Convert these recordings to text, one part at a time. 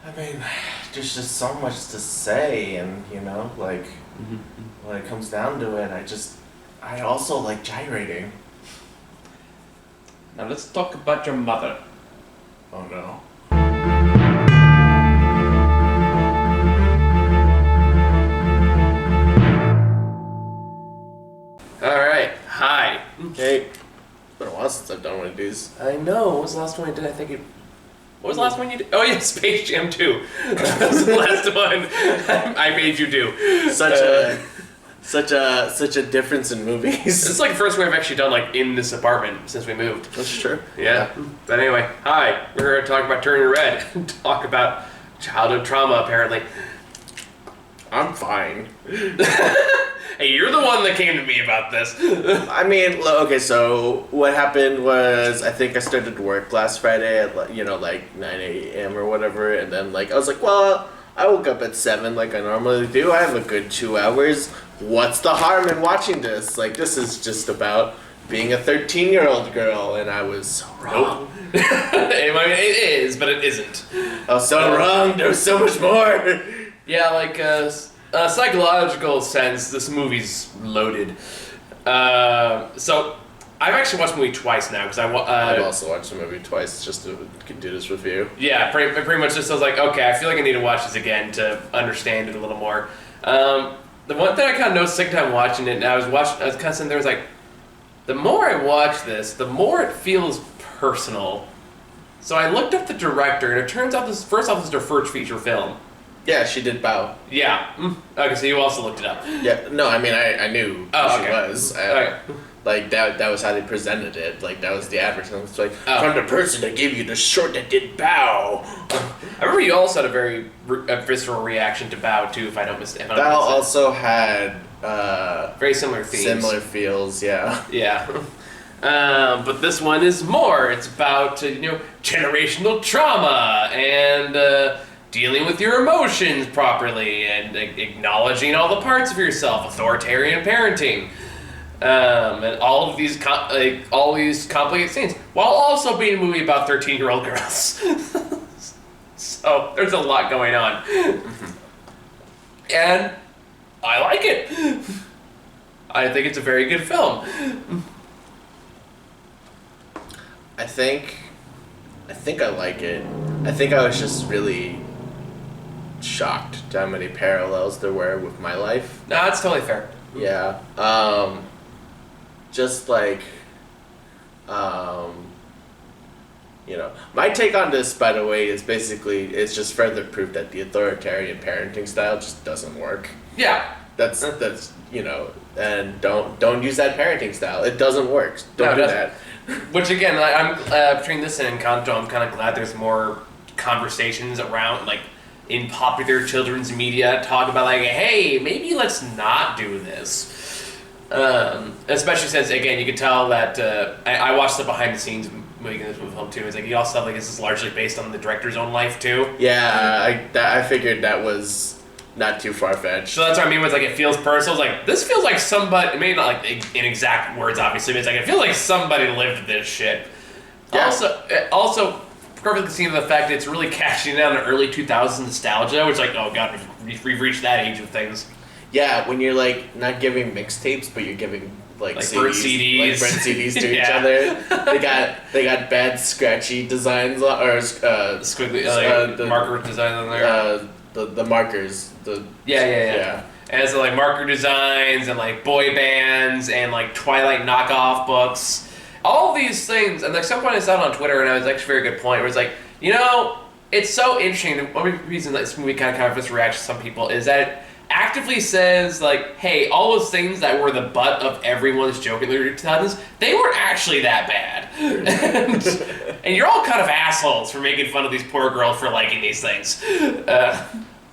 I mean, there's just so much to say, and like when it comes down to it, I also like gyrating. Now let's talk about your mother. Oh no. Alright, hi. Hey, it's been a while since I've done one of these. I know, what was the last one I did? What was the last one you did? Oh yeah, Space Jam 2. That was the last one I made you do. Such a difference in movies. This is like the first one I've actually done like in this apartment since we moved. That's true. Yeah. But anyway, hi. We're here to talk about Turning Red. Talk about childhood trauma, apparently. I'm fine. Hey, you're the one that came to me about this. I mean, okay, so what happened was I think I started work last Friday at like 9 a.m. or whatever, and then I was like, well, I woke up at 7 like I normally do. I have a good 2 hours. What's the harm in watching this? Like, this is just about being a 13-year-old girl, and I was so wrong. Nope. I mean, it is, but it isn't. I was so wrong. There was so much more. Yeah, like a psychological sense, this movie's loaded. So I've actually watched the movie twice now because I've also watched the movie twice just to do this review. Yeah, pretty much just I was like, okay, I feel like I need to watch this again to understand it a little more. The one thing I kind of noticed the second time watching it, and I was kind of sitting there, was like, the more I watch this, the more it feels personal. So I looked up the director, and it turns out this is their first feature film. Yeah, she did Bow. Yeah. Okay, so you also looked it up. Yeah, no, I mean, I knew who she was. Okay. Like, that was how they presented it. Like, that was the advertisement. It's like, from the person that gave you the short that did Bow. I remember you also had a very visceral reaction to Bow, too, if I don't mistake. Bow also had... very similar themes. Similar feels, yeah. Yeah. But this one is more. It's about, generational trauma and... dealing with your emotions properly and acknowledging all the parts of yourself, authoritarian parenting, and all of these complicated scenes, while also being a movie about 13-year-old girls. So there's a lot going on, and I like it. I think it's a very good film. I think I like it. I think I was just really shocked to how many parallels there were with my life. No, that's totally fair. Yeah. Just like, my take on this, by the way, is basically, it's just further proof that the authoritarian parenting style just doesn't work. Yeah. That's and don't use that parenting style. It doesn't work. Don't do that. Which again, I'm between this and Encanto, I'm kind of glad there's more conversations around, like, in popular children's media, talk about, like, hey, maybe let's not do this. Especially since, again, you can tell that, I watched the behind-the-scenes movie in this film, too. It's like, you also have, like, this is largely based on the director's own life, too. Yeah, I figured that was not too far-fetched. So that's what I mean with, like, it feels personal. It's like, this feels like somebody, maybe not, like, in exact words, obviously, but it's like, it feels like somebody lived this shit. Yeah. Also, perfectly seen the fact that it's really cashing in on the early 2000s nostalgia, which, like, oh god, we've reached that age of things. Yeah, when you're, like, not giving mixtapes, but you're giving, like CDs, burnt CDs. like burnt CDs to each other. They got bad scratchy designs or squiggly marker designs on there. The markers. Yeah. And so, like, marker designs and, like, boy bands and, like, Twilight knockoff books. All these things, and like some point I saw it on Twitter, and it was actually a very good point, where it's like, it's so interesting. The only reason that this movie kind of this reaction to some people is that it actively says, like, hey, all those things that were the butt of everyone's joke in the early 2000s, they weren't actually that bad. and you're all kind of assholes for making fun of these poor girls for liking these things.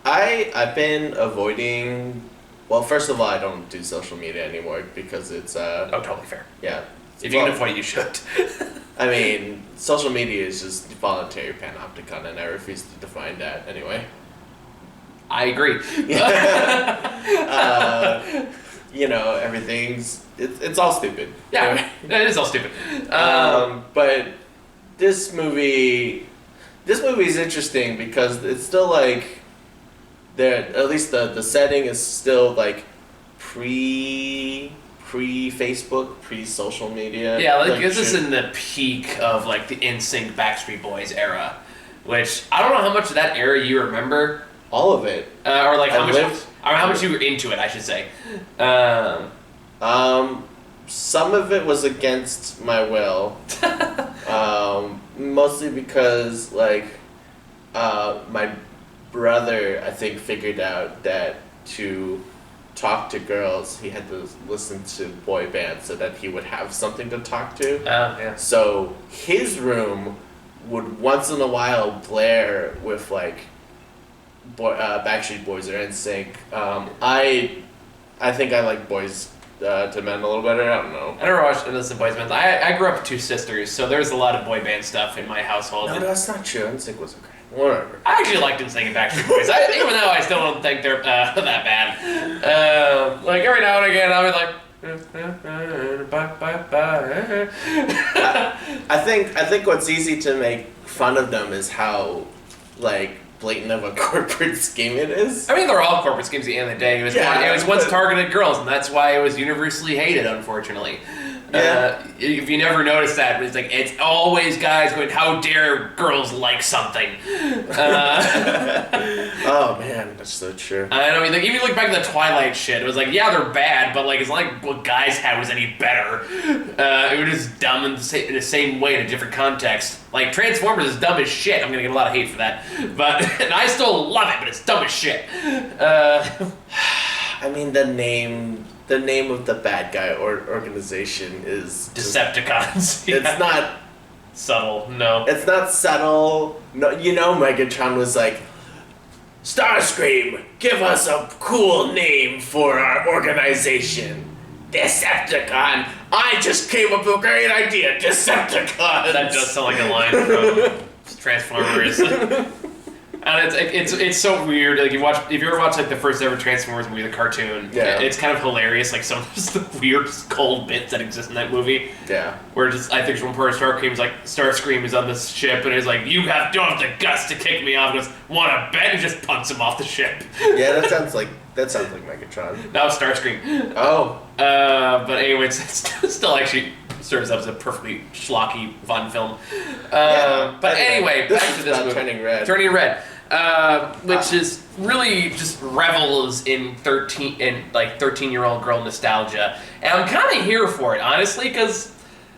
I've been avoiding... Well, first of all, I don't do social media anymore because it's... Oh, totally fair. Yeah. If you can avoid it, you should. I mean, social media is just voluntary panopticon, and I refuse to define that anyway. I agree. Everything's... It's all stupid. Yeah, it is all stupid. But this movie... this movie is interesting because it's still like there. At least the setting is still like pre Facebook, pre social media. Yeah, like this is in the peak of like the NSYNC Backstreet Boys era, which I don't know how much of that era you remember. All of it, or like how much you were into it, I should say. Some of it was against my will. Mostly because like my brother, I think, figured out that to talk to girls, he had to listen to boy bands so that he would have something to talk to. Yeah. So his room would once in a while blare with like Backstreet Boys or NSYNC. I think I like Boys to Men a little better. I don't know. I never watched Innocent Boys Bands. I grew up with two sisters, so there's a lot of boy band stuff in my household. No, that's not true. NSYNC was okay. Whatever. I actually liked NSYNC and Backstreet Boys. Even though I still don't think they're that bad. Like every now and again, I'll be like. I think what's easy to make fun of them is how like blatant of a corporate scheme it is. I mean, they're all corporate schemes at the end of the day. It was once targeted girls, and that's why it was universally hated, unfortunately. Yeah. If you never noticed that, it's like it's always guys going, "How dare girls like something?" Oh man, that's so true. I mean, like if you look back at the Twilight shit, it was like, yeah, they're bad, but like it's not like what guys had was any better. It was just dumb in the same way in a different context. Like Transformers is dumb as shit. I'm gonna get a lot of hate for that, but and I still love it, but it's dumb as shit. I mean, the name of the bad guy or organization is Decepticons. Yeah. It's not subtle. No, it's not subtle. No, Megatron was like, Starscream, give us a cool name for our organization. Decepticon. I just came up with a great idea. Decepticons. That does sound like a line from Transformers. And it's so weird. Like if you ever watch like the first ever Transformers movie, the cartoon, it's kind of hilarious. Like some of the weird cold bits that exist in that movie. Yeah. Where just I think one part of Starscream is on this ship and is like, don't have the guts to kick me off. And goes, want to bet? And just punts him off the ship. Yeah, that sounds like Megatron. No, Starscream. Oh. But anyway, it's still actually serves up as a perfectly schlocky, fun film. But anyway, back to this movie. Turning Red. Turning Red. Which is really just revels in 13-year-old girl nostalgia, and I'm kind of here for it, honestly, because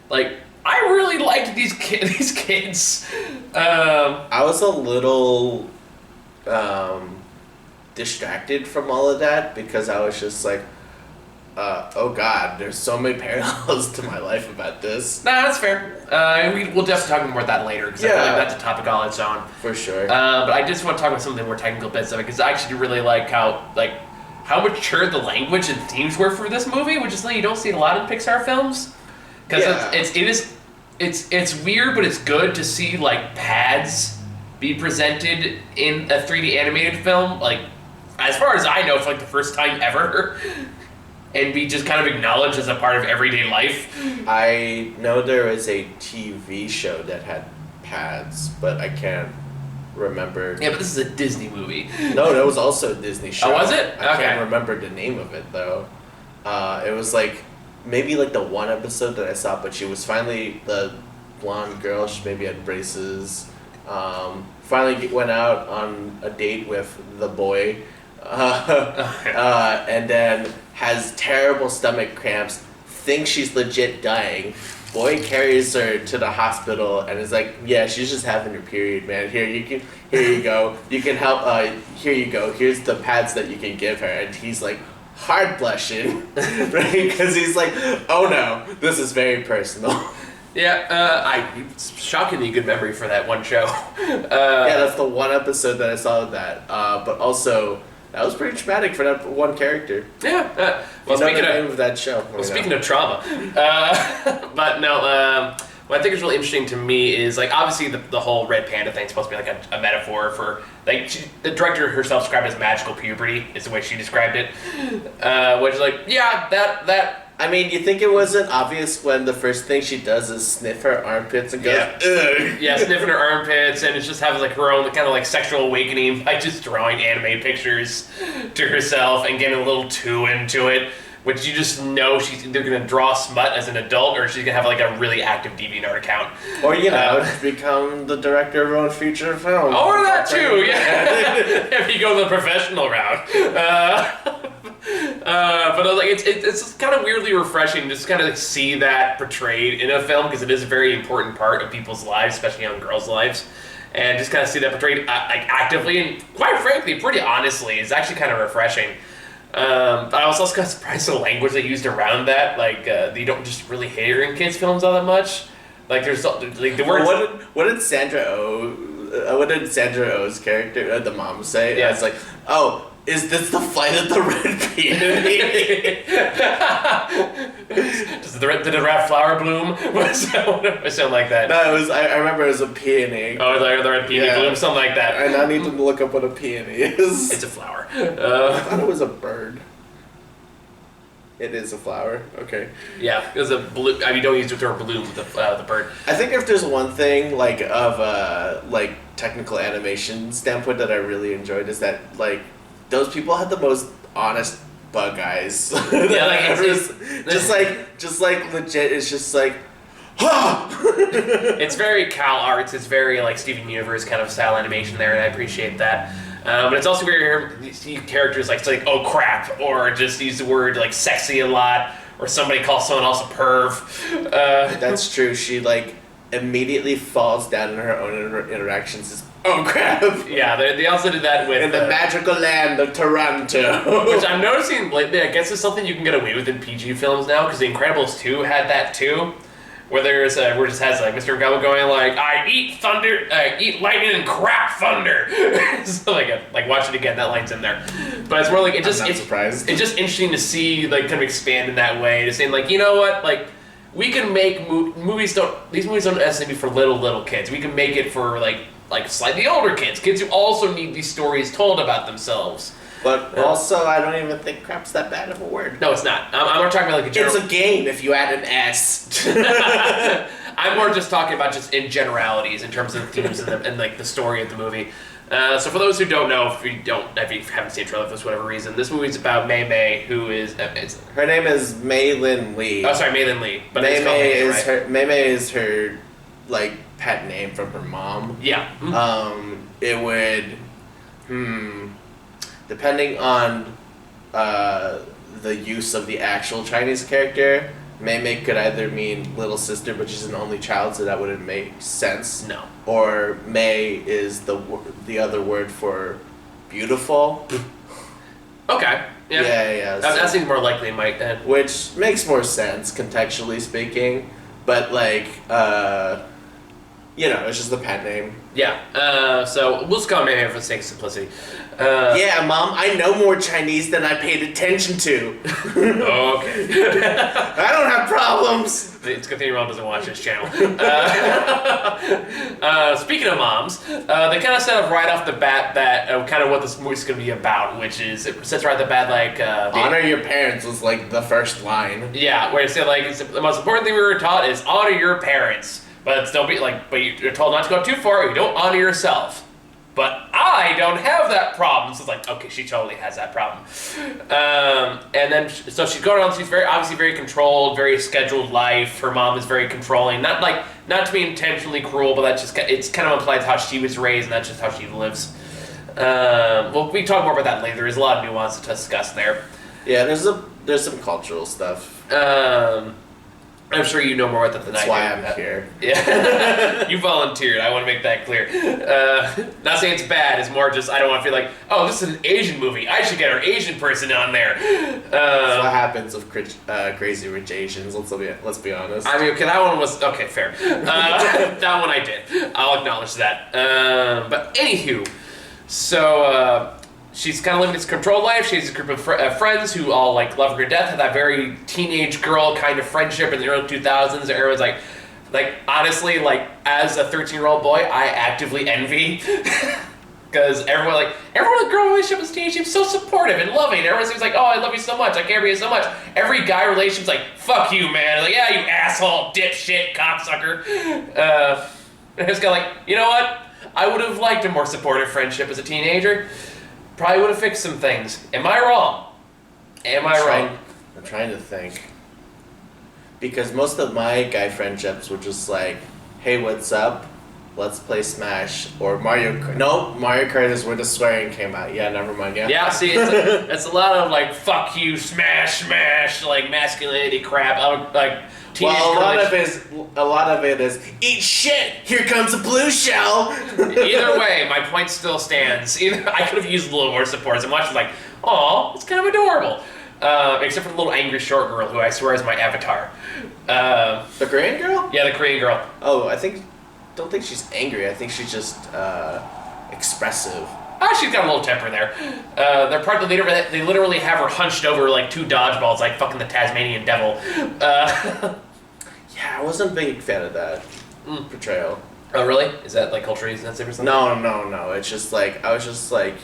like I really liked these kids. I was a little distracted from all of that because I was just like, oh god, there's so many parallels to my life about this. Nah, that's fair. We'll definitely talk more about that later, because I feel like that's a topic all its own. For sure. But I just want to talk about some of the more technical bits of it, because I actually really like how mature the language and themes were for this movie, which is something you don't see a lot in Pixar films. Because it's weird, but it's good to see like pads be presented in a 3D animated film, like as far as I know, for like the first time ever. And be just kind of acknowledged as a part of everyday life. I know there was a TV show that had pads, but I can't remember. Yeah, but this is a Disney movie. No, that was also a Disney show. Oh, was it? I can't remember the name of it, though. It was like, maybe like the one episode that I saw, but she was finally the blonde girl. She maybe had braces. Finally went out on a date with the boy. And then has terrible stomach cramps, thinks she's legit dying. Boy carries her to the hospital and is like, yeah, she's just having her period, man. Here you go. You can help. Here you go. Here's the pads that you can give her. And he's like hard blushing, right? Because he's like, oh no, this is very personal. Yeah, shockingly good memory for that one show. Yeah, that's the one episode that I saw of that. But also, that was pretty traumatic for that one character. Yeah. Well, speaking of that show. Speaking of trauma, but no. What I think is really interesting to me is like obviously the whole red panda thing is supposed to be like a metaphor for like the director herself described it as magical puberty is the way she described it, which is like that I mean, you think it wasn't obvious when the first thing she does is sniff her armpits and goes, ugh. Yeah, sniffing her armpits, and it's just having like her own kind of like sexual awakening by just drawing anime pictures to herself and getting a little too into it, which you just know she's either going to draw smut as an adult or she's going to have like a really active DeviantArt account. Or, become the director of her own feature film. Or that too, yeah. If you go the professional route. But like it's kind of weirdly refreshing just kind of see that portrayed in a film because it is a very important part of people's lives, especially young girls' lives, and just kind of see that portrayed like actively and quite frankly, pretty honestly, is actually kind of refreshing. But I was also kind of surprised at the language they used around that. Like they don't just really hate her in kids' films all that much. Like there's like the words. What did Sandra Oh's character, the mom, say? Yeah. It's like, oh. Is this the flight of the red peony? Did the red flower bloom? Or something like that. No, it was. I remember it was a peony. Oh, the red peony bloom, something like that. And I need to look up what a peony is. It's a flower. I thought it was a bird. It is a flower. Okay. Yeah, it was a blue. I mean, don't use the word bloom with the bird. I think if there's one thing like of like technical animation standpoint that I really enjoyed is that like. Those people had the most honest bug eyes. Yeah, like it's just like legit. It's just like, ha! It's very Cal Arts. It's very like Steven Universe kind of style animation there, and I appreciate that. But it's also where you see characters like say, "Oh crap," or just use the word like "sexy" a lot, or somebody calls someone else a perv. That's true. She like immediately falls down in her own interactions. Oh crap! Yeah, they also did that with... In the magical land of Toronto. Which I'm noticing lately, I guess it's something you can get away with in PG films now, because The Incredibles 2 had that too, where there's, where it just has like Mr. Gumbo going like, I eat thunder, eat lightning and crap thunder. So like watch it again, that line's in there. But it's more like, it's surprised. It's just interesting to see, like, kind of expand in that way, to saying like, you know what, like, we can make movies these movies don't necessarily be for little kids. We can make it for like slightly older kids who also need these stories told about themselves. But also, I don't even think crap's that bad of a word. No, it's not. I'm not talking about like a general... It's a game if you add an S. I'm more just talking about just in generalities in terms of the themes and like the story of the movie. So for those who don't know, if you haven't seen a trailer for this, whatever reason, this movie's about Mei Mei, who is... her name is Mei Lin Lee. Oh, sorry, Mei Lin Lee. But Mei Mei is her, like, pet name from her mom. Yeah. Mm-hmm. It would... depending on the use of the actual Chinese character, Mei Mei could either mean little sister, but she's an only child, so that wouldn't make sense. No. Or Mei is the other word for beautiful. Okay. Yeah. Yeah. That seems more likely, Mike. Which makes more sense, contextually speaking. But, like, it's just the pet name. Yeah. So we'll just call Mei Mei for the sake of simplicity. Yeah, Mom, I know more Chinese than I paid attention to. Okay. I don't have problems. It's a good thing your mom doesn't watch this channel. Speaking of moms, they kind of set up right off the bat that kind of what this movie's going to be about, which is, it sets right off the bat like... honor your parents was like the first line. Yeah, where it said like, the most important thing we were taught is honor your parents. But don't be like, but you're told not to go too far, or you don't honor yourself. But I don't have that problem. So it's like, okay, she totally has that problem. And then, so she's going on, she's obviously very controlled, very scheduled life. Her mom is very controlling. Not to be intentionally cruel, but it's kind of implied how she was raised, and that's just how she lives. Well, we can talk more about that later. There's a lot of nuance to discuss there. Yeah, there's some cultural stuff. I'm sure you know more about that than I do. That's why I'm here. Yeah. You volunteered. I want to make that clear. Not saying it's bad. It's more just I don't want to feel like, oh, this is an Asian movie. I should get our Asian person on there. That's what happens with Crazy Rich Asians. Let's be honest. I mean, okay, that one was... Okay, fair. That one I did. I'll acknowledge that. But anywho, so... she's kind of living this controlled life. She has a group of friends who all like love her to death. Have that very teenage girl kind of friendship in the early 2000s. Everyone's like honestly, like as a 13-year-old boy, I actively envy. Because everyone in girl relationship is teenage seems so supportive and loving. Everyone seems like, oh, I love you so much, I care about you so much. Every guy relationship's like, fuck you, man. Like, yeah, you asshole, dipshit, cocksucker. And it's kind of like, you know what? I would have liked a more supportive friendship as a teenager. Probably would have fixed some things. Am I wrong? I'm trying to think. Because most of my guy friendships were just like, hey, what's up? Let's play Smash. Or Mario Kart. No, Mario Kart is where the swearing came out. Yeah, never mind, yeah. Yeah, see, it's a lot of like, fuck you, smash, like masculinity crap. Like, teenage a lot of it is, eat shit, here comes a blue shell. Either way, my point still stands. Either I could have used a little more support. So much like, aw, it's kind of adorable. Except for the little angry short girl who I swear is my avatar. The Korean girl? Yeah, the Korean girl. Oh, don't think she's angry. I think she's just expressive. She's got a little temper there. They're part of the leader. They literally have her hunched over like two dodgeballs, like fucking the Tasmanian devil. Yeah, I wasn't a big fan of that portrayal. Oh, really? Is that like culturally sensitive or something? No. It's just like, I was just like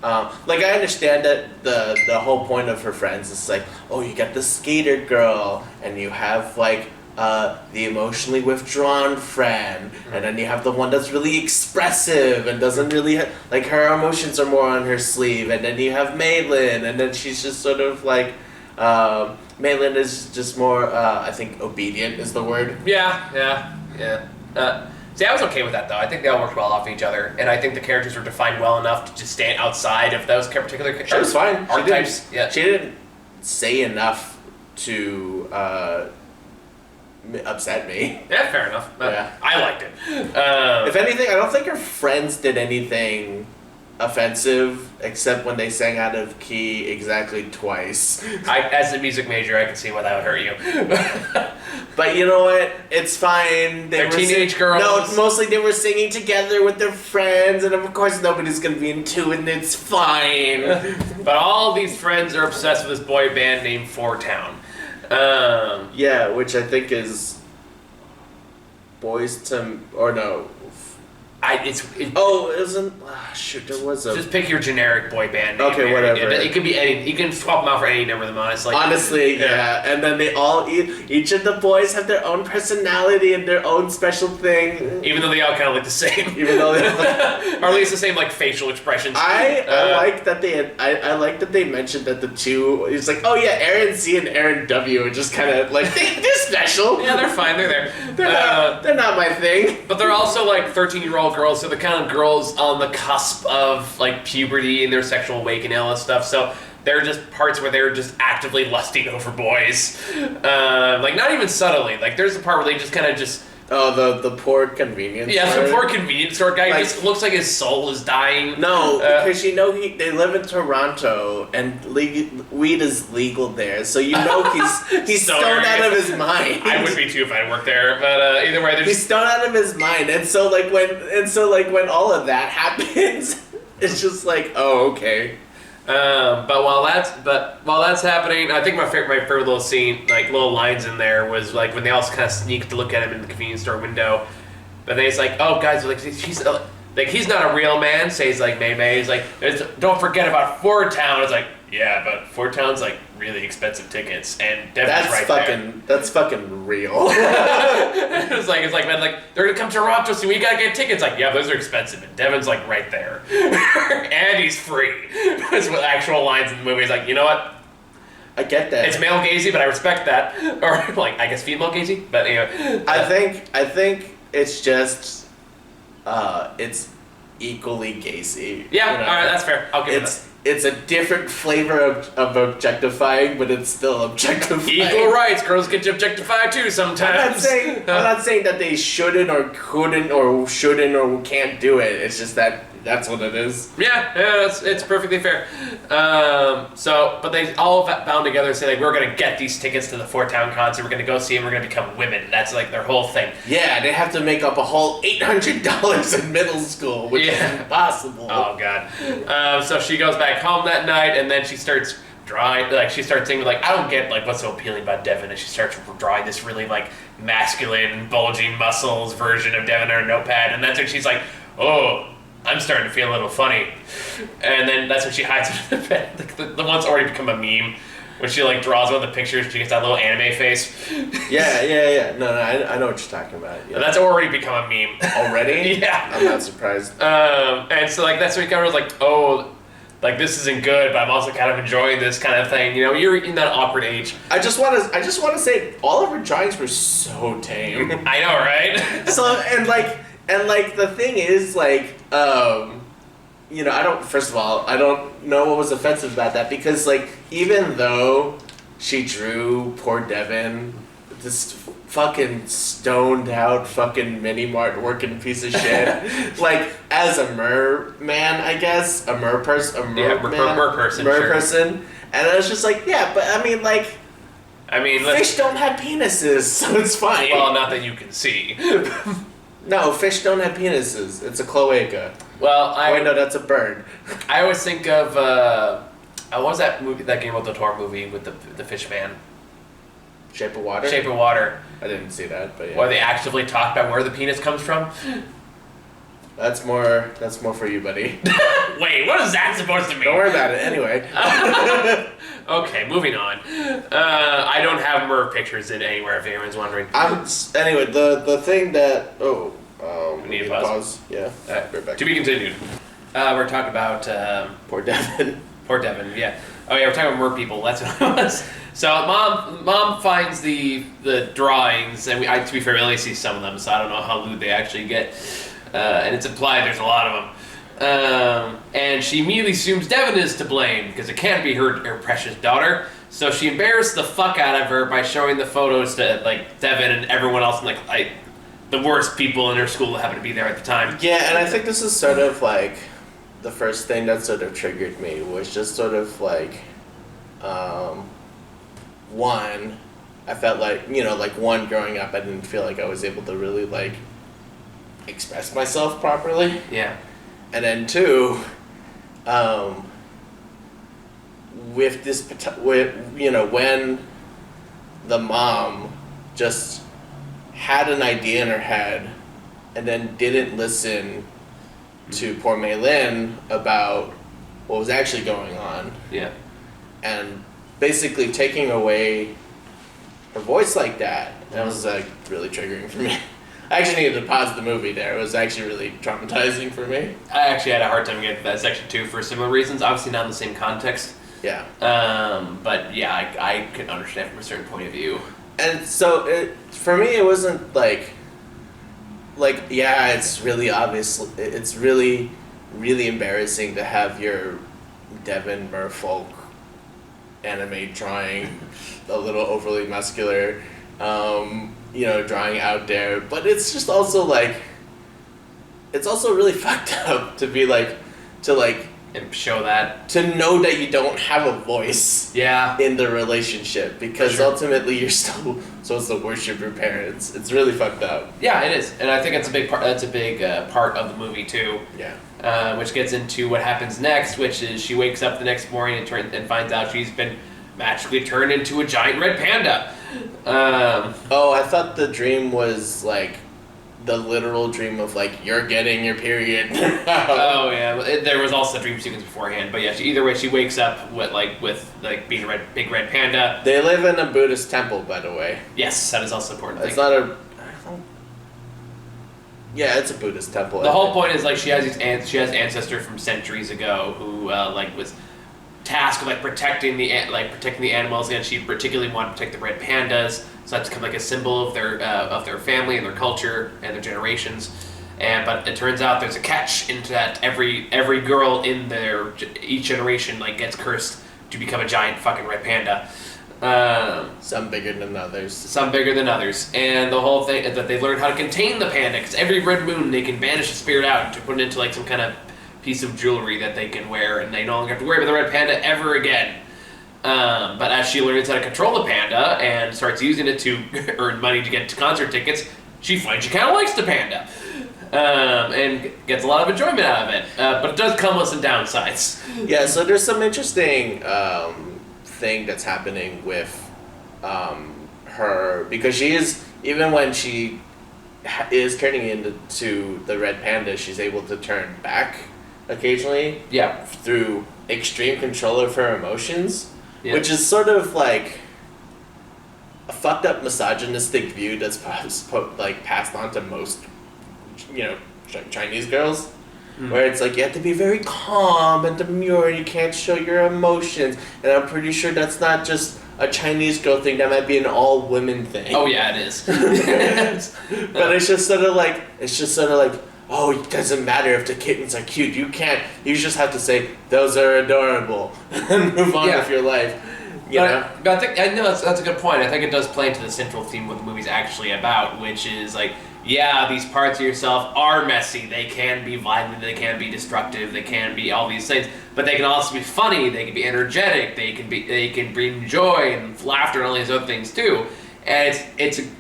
I understand that the whole point of her friends is like, oh, you got the skater girl, and you have like the emotionally withdrawn friend, and then you have the one that's really expressive and doesn't really like, her emotions are more on her sleeve, and then you have Maylin, and then she's just sort of like, Maylin is just more, I think obedient is the word. Yeah. See, I was okay with that though. I think they all worked well off each other, and I think the characters were defined well enough to just stand outside of those particular characters. She was fine. Archetypes. She didn't say enough to upset me. Yeah, fair enough. Yeah. I liked it. If anything, I don't think her friends did anything offensive, except when they sang out of key exactly twice. As a music major, I can see why that would hurt you. But you know what? It's fine. They're teenage girls. No, mostly they were singing together with their friends, and of course nobody's gonna be into it, and it's fine. But all these friends are obsessed with this boy band named Four Town. Yeah, which I think is Boys to... or no. It wasn't... shoot, there was a... Just pick your generic boy band name. Okay, whatever. It could be any... You can swap them out for any number of them, honestly. Honestly, yeah. And then they all... Each of the boys have their own personality and their own special thing. Even though they all kind of look the same. Even though they... or at least the same, like, facial expressions. I like that they had... I like that they mentioned that the two... It's like, oh yeah, Aaron C and Aaron W are just kind of, like, they're special. Yeah, they're fine. They're there. They're not my thing. But they're also, like, 13-year-old girls, so they're kind of girls on the cusp of like puberty and their sexual awakening and all that stuff. So they're just parts where they're just actively lusting over boys, like not even subtly. Like there's a part where they just kind of just the poor convenience. Yeah, store. the poor convenience store guy like, just looks like his soul is dying. No, because they live in Toronto and weed is legal there, so you know he's so stoned out of his mind. I would be too if I worked there, but either way, he's stoned out of his mind, and so when all of that happens, it's just like, oh, okay. But while that's happening, I think my favorite little scene, like little lines in there, was like when they all kind of sneak to look at him in the convenience store window. But then he's like, "Oh, guys, like she's like he's not a real man." Says like May. He's like, "Don't forget about Fort Town." It's like, yeah, but Fort Town's like really expensive tickets, and Devin's right there. That's fucking real. it's like man, like they're gonna come to Toronto, so we gotta get tickets. Like, yeah, those are expensive, and Devin's like right there, and he's free. That's what actual lines in the movie. He's like, you know what? I get that. It's male gazy, but I respect that. Or like I guess female gazy, but anyway. I think it's just it's equally gazy. Yeah, you know? All right, that's fair. I'll give it that. It's a different flavor of objectifying, but it's still objectifying. Equal rights. Girls get objectified too sometimes. I'm not saying that they shouldn't or couldn't or shouldn't or can't do it. It's just that's what it is. Yeah, it's perfectly fair. But they all bound together and say like, we're gonna get these tickets to the Fort Town concert. We're gonna go see them. We're gonna become women. That's like their whole thing. Yeah, they have to make up a whole $800 in middle school, which is impossible. Oh god. So she goes back home that night, and then she starts drawing. Like she starts thinking like, I don't get like what's so appealing about Devin, and she starts drawing this really like masculine, bulging muscles version of Devin on her notepad, and that's when she's like, oh. I'm starting to feel a little funny. And then that's when she hides under the bed. The one's already become a meme. When she like draws one of the pictures, she gets that little anime face. Yeah. No, I know what you're talking about. Yeah. And that's already become a meme. Already? Yeah. I'm not surprised. And so like that's when you kind of like, oh, like this isn't good, but I'm also kind of enjoying this kind of thing. You know, you're in that awkward age. I just want to say all of her drawings were so tame. I know, right? So and the thing is like you know, first of all, I don't know what was offensive about that, because like even though she drew poor Devin, this fucking stoned out fucking mini mart working piece of shit, like as a merman, I guess, a mer person, and I was just like, yeah, but I mean, fish don't have penises, so it's fine. Well, not that you can see. No, fish don't have penises. It's a cloaca. Well, wait, no, that's a bird. I always think of what was that movie? That Guillermo del Toro movie with the fish man. Shape of Water. Shape of Water. I didn't see that, but yeah. Where they actively talk about where the penis comes from. That's more for you, buddy. Wait, what is that supposed to mean? Don't worry about it. Anyway. Okay, moving on. I don't have mer pictures in anywhere if anyone's wondering. Anyway, the thing that we need to pause. Yeah. Right back. To be continued. We're talking about poor Devin. Poor Devin. Yeah. Oh yeah, we're talking about mer people. That's what it was. So mom finds the drawings, and to be fair, we only see some of them, so I don't know how lewd they actually get. And it's implied there's a lot of them. And she immediately assumes Devin is to blame, because it can't be her precious daughter. So she embarrassed the fuck out of her by showing the photos to like Devin and everyone else, and like the worst people in her school that happened to be there at the time. Yeah, and I think this is sort of like the first thing that sort of triggered me was just sort of like, one, I felt like, you know, like one, growing up, I didn't feel like I was able to really like express myself properly. Yeah. And then two, you know, when the mom just had an idea in her head and then didn't listen to poor Maylin about what was actually going on. Yeah. And basically taking away her voice like that, that was like really triggering for me. I actually needed to pause the movie there. It was actually really traumatizing for me. I actually had a hard time getting to that section too for similar reasons. Obviously not in the same context. Yeah. But yeah, I could understand from a certain point of view. And so for me, it wasn't like yeah, it's really obvious. It's really, really embarrassing to have your Devin Merfolk anime drawing a little overly muscular, you know, drawing out there. But it's just also like, it's also really fucked up to be like, and show that. To know that you don't have a voice. Yeah. In the relationship, because ultimately you're still supposed to worship your parents. It's really fucked up. Yeah, it is, and I think that's a big part. That's a big part of the movie too. Yeah. Which gets into what happens next, which is she wakes up the next morning and finds out she's been magically turned into a giant red panda. Oh, I thought the dream was like the literal dream of like you're getting your period. Oh yeah, there was also a dream sequence beforehand, but yeah, either way, she wakes up with being a big red panda. They live in a Buddhist temple, by the way. Yes, that is also important. It's not a. Yeah, it's a Buddhist temple. The whole point is like she has ancestor from centuries ago who was tasked with protecting the animals, and she particularly wanted to protect the red pandas. So that's kind of like a symbol of their family and their culture and their generations. But it turns out there's a catch into that every girl in each generation gets cursed to become a giant fucking red panda. Some bigger than others. Some bigger than others. And the whole thing is that they learn how to contain the panda, because every red moon they can banish the spirit out to put it into some kind of piece of jewelry that they can wear, and they no longer have to worry about the red panda ever again. But as she learns how to control the panda and starts using it to earn money to get concert tickets, she finds she kind of likes the panda. And gets a lot of enjoyment out of it. But it does come with some downsides. Yeah, so there's some interesting thing that's happening with her, because she is, even when she is turning into the red panda, she's able to turn back occasionally. Yeah. Through extreme control of her emotions, Yeah. which is sort of like a fucked up misogynistic view that's passed on to most, Chinese girls. Where it's like you have to be very calm and demure and you can't show your emotions. And I'm pretty sure that's not just a Chinese girl thing, that might be an all women thing. Oh yeah, it is. But it's just sort of like, oh, it doesn't matter if the kittens are cute. You just have to say, those are adorable, and move on with your life. But I think that's a good point. I think it does play into the central theme what the movie's actually about, which is like, yeah, these parts of yourself are messy. They can be violent. They can be destructive. They can be all these things. But they can also be funny. They can be energetic. They can bring joy and laughter and all these other things too. And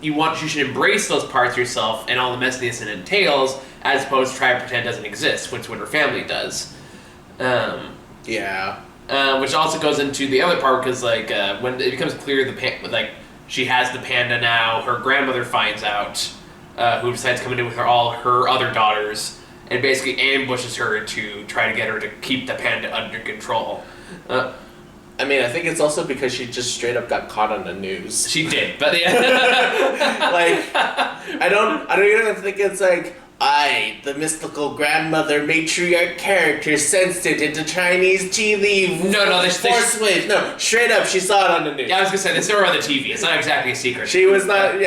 you should embrace those parts of yourself and all the messiness it entails, as opposed to try to pretend it doesn't exist, which is what her family does. Which also goes into the other part because when it becomes clear she has the panda now, her grandmother finds out. Who decides to come in with all her other daughters and basically ambushes her to try to get her to keep the panda under control. I think it's also because she just straight up got caught on the news. She did, but yeah. I don't even think it's like, the mystical grandmother matriarch character sensed it into Chinese tea leaf. Force waves. No, straight up, she saw it on the news. Yeah, I was gonna say, they saw her on the TV. It's not exactly a secret. She was not,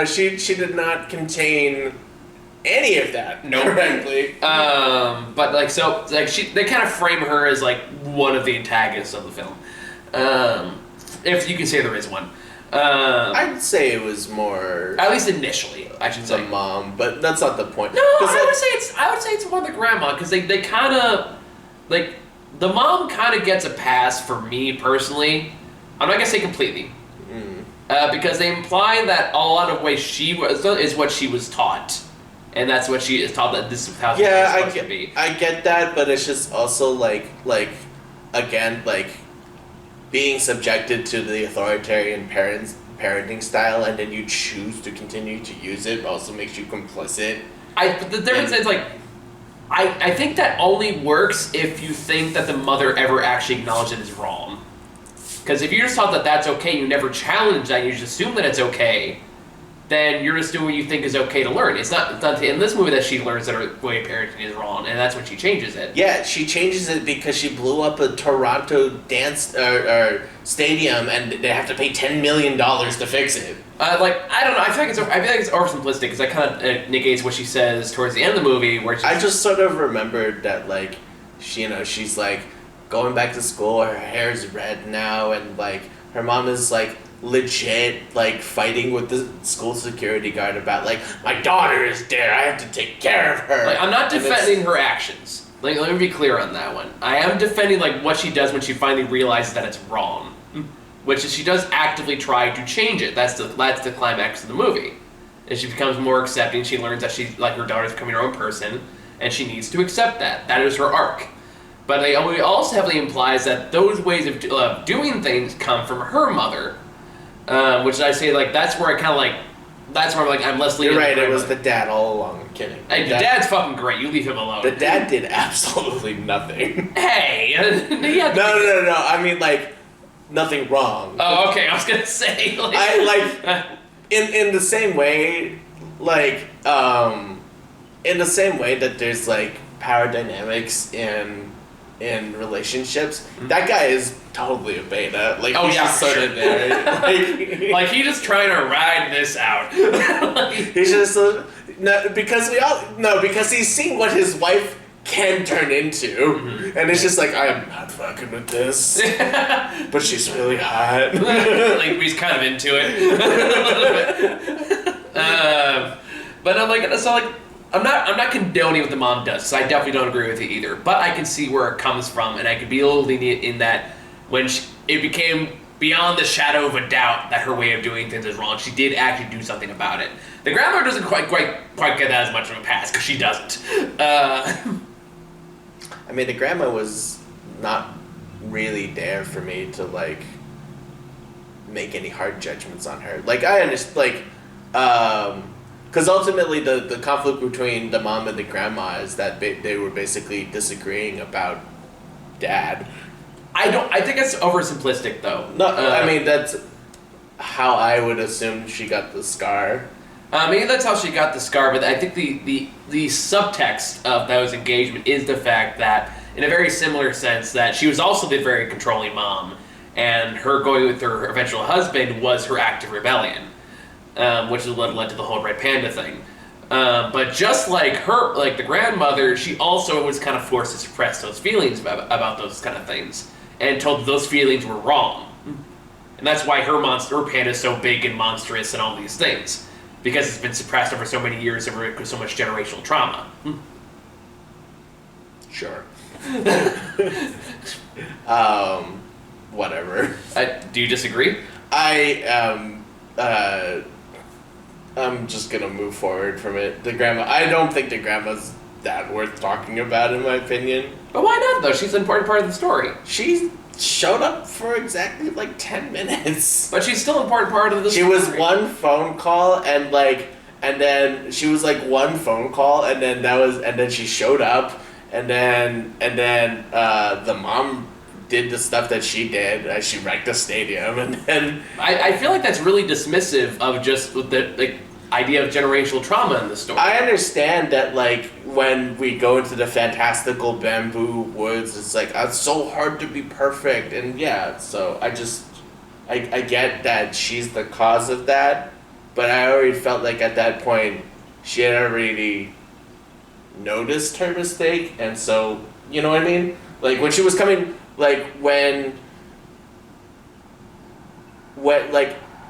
she did not contain any of that. No. Correctly. But they kind of frame her as one of the antagonists of the film. If you can say there is one. I'd say it was more, at least initially, I should say, the mom, but that's not the point. No, I would say it's more the grandma, because they kind of the mom kind of gets a pass for me personally. I'm not gonna say completely, because they imply that a lot of ways she was is what she was taught, and that's what she is taught, that this is how it's supposed to be. I get that, but it's just also again, being subjected to the authoritarian parenting style, and then you choose to continue to use it also makes you complicit. But the difference is I think that only works if you think that the mother ever actually acknowledged it as wrong. Because if you just thought that that's okay, you never challenge that, you just assume that it's okay, then you're just doing what you think is okay to learn. It's not in this movie that she learns that her way of parenting is wrong, and that's when she changes it. Yeah, she changes it because she blew up a Toronto dance stadium, and they have to pay $10 million to fix it. I don't know. I feel like it's oversimplistic because that kind of negates what she says towards the end of the movie, where I just sort of remembered that she's going back to school. Her hair's red now, and her mom is legit fighting with the school security guard about my daughter is there, I have to take care of her. I'm not defending her actions. Let me be clear on that one. I am defending what she does when she finally realizes that it's wrong, which is she does actively try to change it. That's the climax of the movie. As she becomes more accepting, she learns that her daughter's becoming her own person, and she needs to accept that. That is her arc. But it also heavily implies that those ways of doing things come from her mother. Which I say, that's where I kind of that's where I'm less leaning. You're right, it was the dad all along. I'm kidding. Hey, the dad's fucking great. You leave him alone. The dad did absolutely nothing. Hey! No. I mean, nothing wrong. Oh, okay. I was gonna say. In the same way, in the same way that there's, power dynamics in relationships, that guy is totally a beta. He's just sort of there. He's just trying to ride this out. He's just because he's seen what his wife can turn into, and it's just I'm not fucking with this, but she's really hot. He's kind of into it. But I'm not condoning what the mom does, so I definitely don't agree with it either. But I can see where it comes from, and I could be a little lenient in that when it became beyond the shadow of a doubt that her way of doing things is wrong, she did actually do something about it. The grandmother doesn't quite get that as much of a pass, because she doesn't. The grandma was not really there for me to make any hard judgments on her. I understand, Because ultimately, the conflict between the mom and the grandma is that they were basically disagreeing about dad. I think it's oversimplistic though. No, I mean that's how I would assume she got the scar. Maybe that's how she got the scar, but I think the subtext of those engagement is the fact that, in a very similar sense, that she was also the very controlling mom, and her going with her eventual husband was her act of rebellion, which is what led to the whole red panda thing. But just like her, like the grandmother, she also was kind of forced to suppress those feelings about those kind of things, and told that those feelings were wrong. And that's why her panda is so big and monstrous and all these things. Because it's been suppressed over so many years over so much generational trauma. Sure. Whatever. Do you disagree? I'm just gonna move forward from it. I don't think the grandma's that worth talking about, in my opinion. But why not, though? She's an important part of the story. She showed up for exactly 10 minutes. But she's still an important part of the story. She was one phone call and then she was one phone call and then she showed up and then the mom did the stuff that she did. She wrecked the stadium and then I feel like that's really dismissive of just the idea of generational trauma in the story. I understand that when we go into the fantastical bamboo woods, it's it's so hard to be perfect, and yeah, so I get that she's the cause of that, but I already felt like at that point she had already noticed her mistake, and so, you know what I mean? When she was coming, when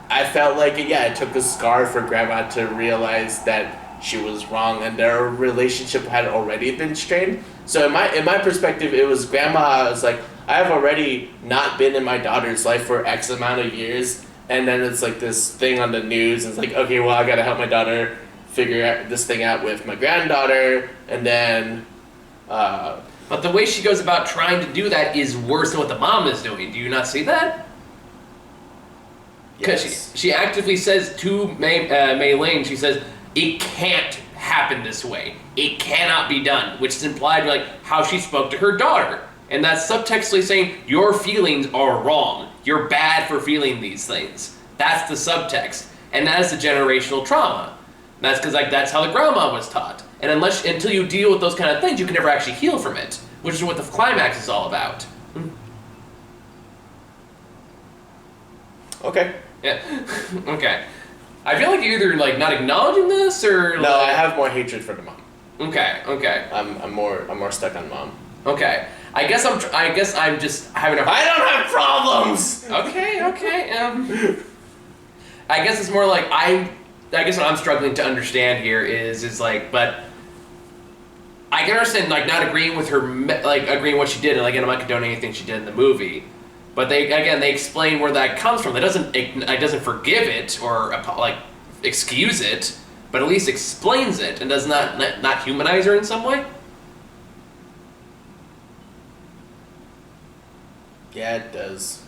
I felt it took a scar for grandma to realize that she was wrong and their relationship had already been strained. So in my perspective, it was grandma was I have already not been in my daughter's life for X amount of years, and then it's this thing on the news, and it's okay, well, I gotta help my daughter figure this thing out with my granddaughter, and then But the way she goes about trying to do that is worse than what the mom is doing. Do you not see that? Because yes. she actively says to Mei Ling, she says, it can't happen this way. It cannot be done, which is implied how she spoke to her daughter. And that's subtextually saying, your feelings are wrong. You're bad for feeling these things. That's the subtext. And that is the generational trauma. That's because that's how the grandma was taught. And until you deal with those kind of things, you can never actually heal from it, which is what the climax is all about. Okay. Yeah. Okay. I feel like you're either not acknowledging this or no. I have more hatred for the mom. Okay. I'm more stuck on mom. Okay. I guess I'm just having a. I don't have problems. Okay. I guess it's more I guess what I'm struggling to understand here is but I can understand not agreeing with her agreeing what she did, and I'm not condoning anything she did in the movie. But they explain where that comes from. It doesn't forgive it or excuse it, but at least explains it and does not humanize her in some way. Yeah, it does.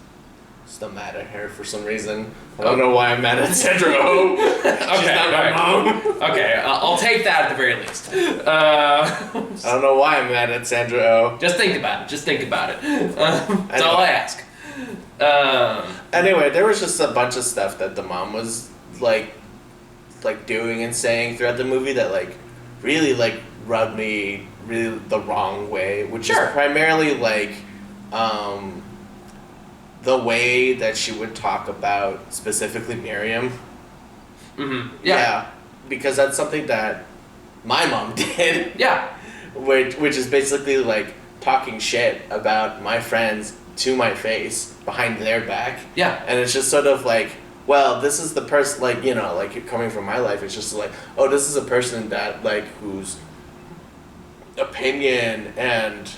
Still mad at her for some reason. I don't know why I'm mad at Sandra Oh. She's not my mom. Okay, I'll take that at the very least. I don't know why I'm mad at Sandra Oh. Just think about it. That's all I ask. Anyway, there was just a bunch of stuff that the mom was doing and saying throughout the movie that really rubbed me really the wrong way, which is primarily the way that she would talk about specifically Miriam. Mm-hmm. Yeah, because that's something that my mom did. Yeah, which is basically talking shit about my friends to my face behind their back. Yeah. And it's just sort of well, this is the person, coming from my life, it's just oh, this is a person that whose opinion and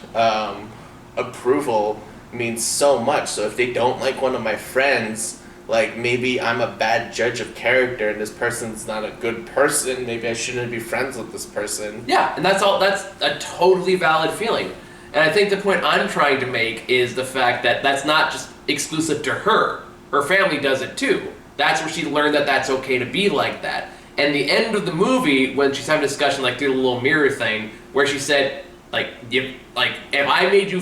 approval means so much. So if they don't like one of my friends, maybe I'm a bad judge of character and this person's not a good person, maybe I shouldn't be friends with this person. Yeah, and that's a totally valid feeling. And I think the point I'm trying to make is the fact that that's not just exclusive to her. Her family does it too. That's where she learned that that's okay to be like that. And the end of the movie, when she's having a discussion, like, through the little mirror thing, where she said, if I made you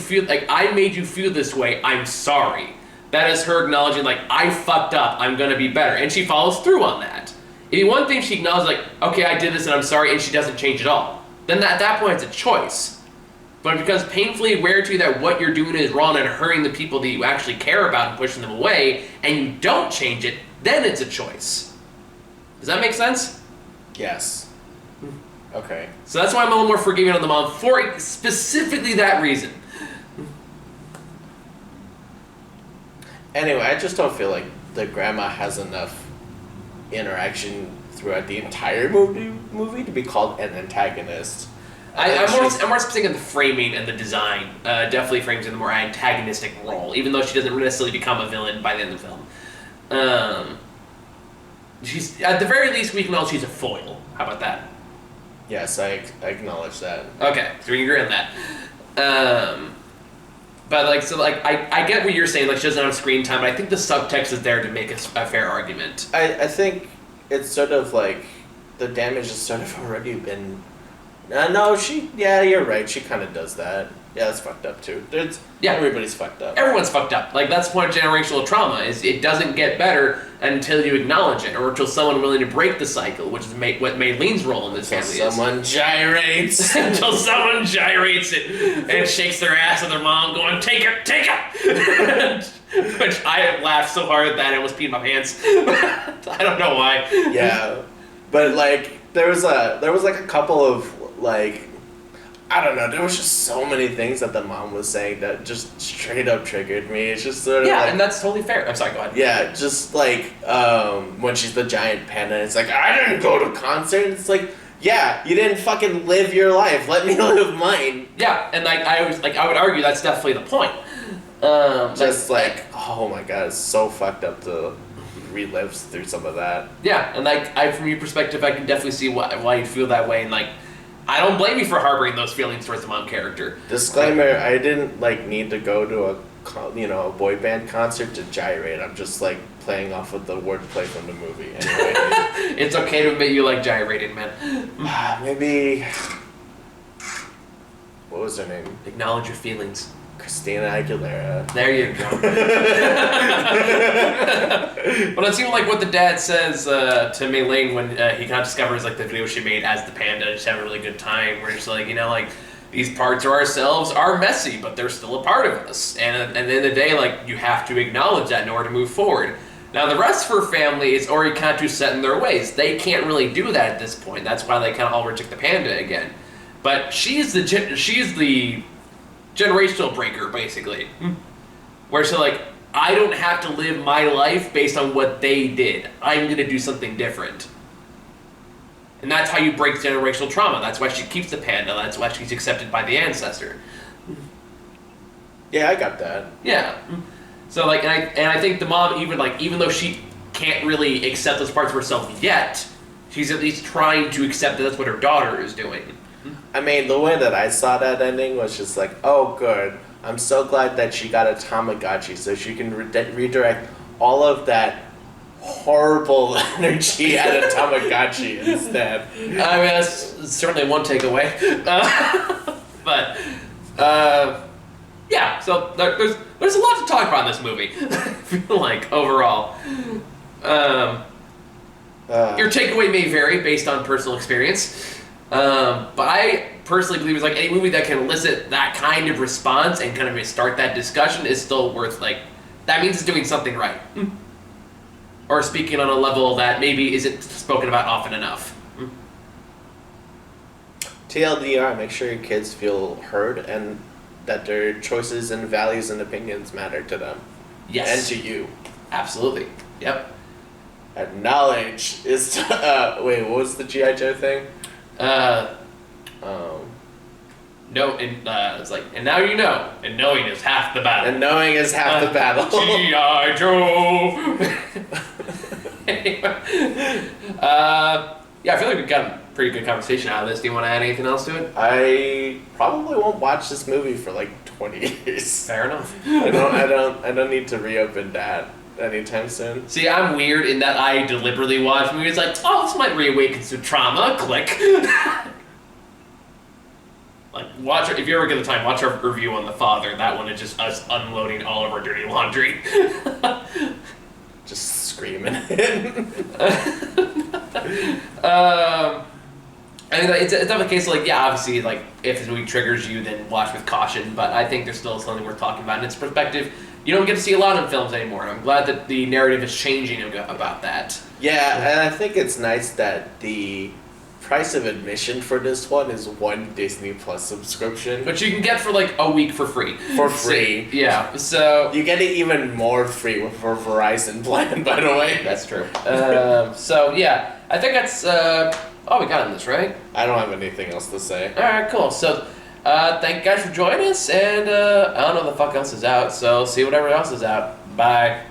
feel this way, I'm sorry. That is her acknowledging, like, I fucked up, I'm gonna be better. And she follows through on that. If one thing she acknowledges, like, okay, I did this and I'm sorry, and she doesn't change at all, then at that point it's a choice. But it becomes painfully aware to you that what you're doing is wrong and hurting the people that you actually care about and pushing them away, and you don't change it, then it's a choice. Does that make sense? Yes. Okay. So that's why I'm a little more forgiving on the mom, for specifically that reason. Anyway, I just don't feel like the grandma has enough interaction throughout the entire movie to be called an antagonist. I'm more specific in the framing and the design. Definitely frames in the more antagonistic role, even though she doesn't necessarily become a villain by the end of the film. She's, at the very least, we can all she's a foil. How about that? Yes, I acknowledge that. Okay, so we can agree on that. But I get what you're saying. Like, she doesn't have screen time, but I think the subtext is there to make a fair argument. I think it's sort of like the damage has sort of already been. No, yeah, you're right. She kind of does that. Yeah, that's fucked up too. Everybody's fucked up. Everyone's fucked up. Like, that's the point of generational trauma, is it doesn't get better until you acknowledge it, or until someone willing to break the cycle, which is what Maylene's role in this family is. Someone gyrates. Until someone gyrates it and shakes their ass at their mom going, take it! Which I laughed so hard at that I almost peed my pants. I don't know why. Yeah. But, like, there was like a couple of, like, I don't know, there was just so many things that the mom was saying that just straight up triggered me. It's just sort of like, and that's totally fair. I'm sorry, go ahead. Yeah, just like when she's the giant panda, it's like, I didn't go to concerts. It's like, yeah, you didn't fucking live your life. Let me live mine. Yeah, and I would argue that's definitely the point. Oh my god, it's so fucked up to relive through some of that. Yeah, and from your perspective, I can definitely see why you feel that way, and I don't blame you for harboring those feelings towards the mom character. Disclaimer: I didn't need to go to a boy band concert to gyrate. I'm just playing off of the wordplay from the movie. Anyway, it's okay to admit you like gyrating, man. Maybe. What was her name? Acknowledge your feelings. Christina Aguilera. There you go. But it seemed like what the dad says to Maylene when he kind of discovers the video she made as the panda, just having a really good time. We're just these parts of ourselves are messy, but they're still a part of us. And at the end of the day, you have to acknowledge that in order to move forward. Now the rest of her family is already kind of too set in their ways. They can't really do that at this point. That's why they kind of all reject the panda again. But she's the generational breaker, basically. Where I don't have to live my life based on what they did. I'm going to do something different. And that's how you break generational trauma. That's why she keeps the panda. That's why she's accepted by the ancestor. Yeah, I got that. Yeah. So and I think the mom, even though she can't really accept those parts of herself yet, she's at least trying to accept that that's what her daughter is doing. I mean, the way that I saw that ending was just oh, good. I'm so glad that she got a Tamagotchi so she can redirect all of that horrible energy at a Tamagotchi instead. I mean, that's certainly one takeaway. Yeah, so there's a lot to talk about in this movie, I feel overall. Your takeaway may vary based on personal experience. But I personally believe it's any movie that can elicit that kind of response and kind of start that discussion is still worth that means it's doing something right. Or speaking on a level that maybe isn't spoken about often enough. TLDR, make sure your kids feel heard and that their choices and values and opinions matter to them. Yes. And to you. Absolutely. Yep. Knowledge is wait, what was the G.I. Joe thing? No, and it's and now you know, and knowing is half the battle. And knowing is half the battle. G.I. Joe. Anyway, yeah, I feel like we've gotten a pretty good conversation out of this. Do you want to add anything else to it? I probably won't watch this movie for 20 years. Fair enough. I don't need to reopen that. anytime soon. See, I'm weird in that I deliberately watch movies like, oh, this might reawaken some trauma. Click. Like, if you ever get the time, watch our review on The Father. That one is just us unloading all of our dirty laundry. Just screaming it. I mean, it's not the case of, like, yeah, obviously, like, if the movie triggers you, then watch with caution, but I think there's still something worth talking about in its perspective. You don't get to see a lot in films anymore, and I'm glad that the narrative is changing about that. Yeah, and I think it's nice that the price of admission for this one is one Disney Plus subscription. But you can get for, like, a week for free. For free. Yeah, so... You get it even more free for Verizon plan, by the way. That's true. So, yeah, I think that's... all we got on this, right? I don't have anything else to say. Alright, cool. So, thank you guys for joining us, and I don't know what the fuck else is out, so see whatever else is out. Bye.